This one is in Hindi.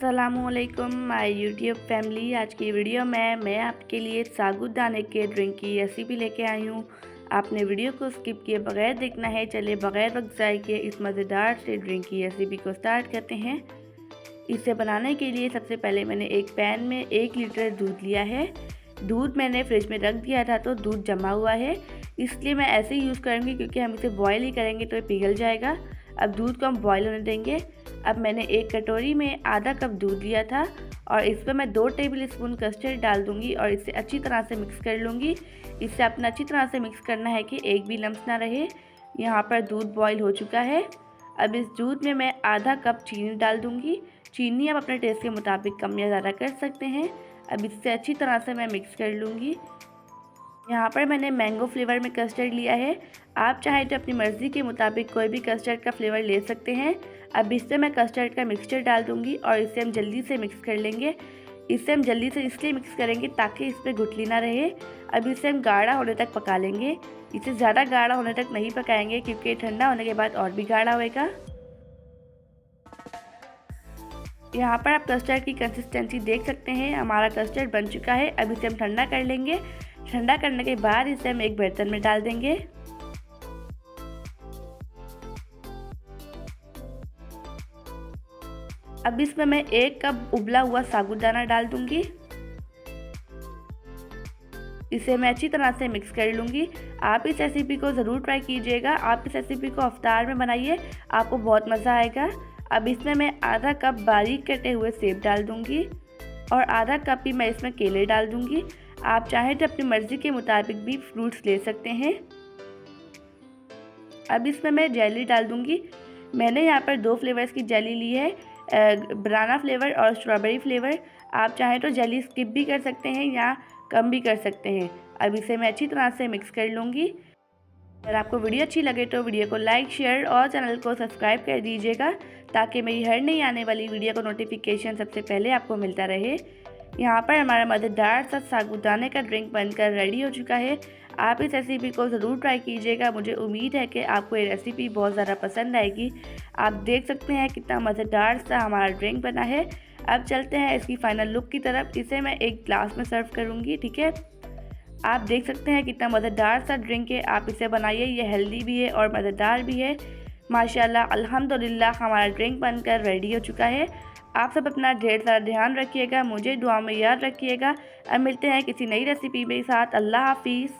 अस्सलामुअलैकुम माय यूट्यूब फैमिली। आज की वीडियो में मैं आपके लिए साबूदाने के ड्रिंक की रेसिपी लेके आई हूँ। आपने वीडियो को स्किप किए बगैर देखना है। चलिए बगैर वक्त ज़ाय के इस मज़ेदार से ड्रिंक की रेसिपी को स्टार्ट करते हैं। इसे बनाने के लिए सबसे पहले मैंने एक पैन में 1 लीटर दूध लिया है। दूध मैंने फ्रिज में रख दिया था तो दूध जमा हुआ है, इसलिए मैं ऐसे ही यूज़ करूँगी क्योंकि हम इसे बॉयल ही करेंगे तो ये पिघल जाएगा। अब दूध को हम बॉयल होने देंगे। अब मैंने एक कटोरी में आधा कप दूध लिया था और इस पर मैं 2 टेबल स्पून कस्टर्ड डाल दूँगी और इसे अच्छी तरह से मिक्स कर लूँगी। इसे अपना अच्छी तरह से मिक्स करना है कि एक भी लम्स ना रहे। यहाँ पर दूध बॉयल हो चुका है। अब इस दूध में मैं आधा कप चीनी डाल दूँगी। चीनी आप अपने टेस्ट के मुताबिक कम या ज़्यादा कर सकते हैं। अब इससे अच्छी तरह से मैं मिक्स कर लूँगी। यहाँ पर मैंने मैंगो फ्लेवर में कस्टर्ड लिया है। आप चाहें तो अपनी मर्ज़ी के मुताबिक कोई भी कस्टर्ड का फ्लेवर ले सकते हैं। अब इससे मैं कस्टर्ड का मिक्सचर डाल दूँगी और इसे हम जल्दी से मिक्स कर लेंगे। इसे हम जल्दी से इसलिए मिक्स करेंगे ताकि इस पर गुठली ना रहे। अब इसे हम गाढ़ा होने तक पका लेंगे। इसे ज़्यादा गाढ़ा होने तक नहीं पकाएंगे क्योंकि ठंडा होने के बाद और भी गाढ़ा होएगा। यहाँ पर आप कस्टर्ड की कंसिस्टेंसी देख सकते हैं। हमारा कस्टर्ड बन चुका है। अब इसे हम ठंडा कर लेंगे। ठंडा करने के बाद इसे हम एक बर्तन में डाल देंगे। अब इसमें मैं 1 कप उबला हुआ साबूदाना डाल दूंगी। इसे मैं अच्छी तरह से मिक्स कर लूँगी। आप इस रेसिपी को ज़रूर ट्राई कीजिएगा। आप इस रेसिपी को इफ्तार में बनाइए, आपको बहुत मज़ा आएगा। अब इसमें मैं आधा कप बारीक कटे हुए सेब डाल दूँगी और आधा कप ही मैं इसमें केले डाल दूँगी। आप चाहें तो अपनी मर्ज़ी के मुताबिक भी फ्रूट्स ले सकते हैं। अब इसमें मैं जेली डाल दूँगी। मैंने यहाँ पर 2 फ्लेवर्स की जेली ली है, बनाना फ्लेवर और स्ट्रॉबेरी फ्लेवर। आप चाहें तो जेली स्किप भी कर सकते हैं या कम भी कर सकते हैं। अब इसे मैं अच्छी तरह से मिक्स कर लूँगी। अगर आपको वीडियो अच्छी लगे तो वीडियो को लाइक, शेयर और चैनल को सब्सक्राइब कर दीजिएगा ताकि मेरी हर नई आने वाली वीडियो का नोटिफिकेशन सबसे पहले आपको मिलता रहे। यहाँ पर हमारा मज़ेदार सा साबूदाने का ड्रिंक बनकर रेडी हो चुका है। आप इस रेसिपी को ज़रूर ट्राई कीजिएगा। मुझे उम्मीद है कि आपको ये रेसिपी बहुत ज़्यादा पसंद आएगी। आप देख सकते हैं कितना मज़ेदार सा हमारा ड्रिंक बना है। अब चलते हैं इसकी फ़ाइनल लुक की तरफ। इसे मैं एक ग्लास में सर्व करूँगी, ठीक है। आप देख सकते हैं कितना मज़ेदार सा ड्रिंक है। आप इसे बनाइए, ये हेल्दी भी है और मज़ेदार भी है। माशाल्लाह अल्हम्दुलिल्लाह हमारा ड्रिंक बनकर रेडी हो चुका है। आप सब अपना ढेर सारा ध्यान रखिएगा, मुझे दुआ में याद रखिएगा। अब मिलते हैं किसी नई रेसिपी के साथ। अल्लाह हाफिज़।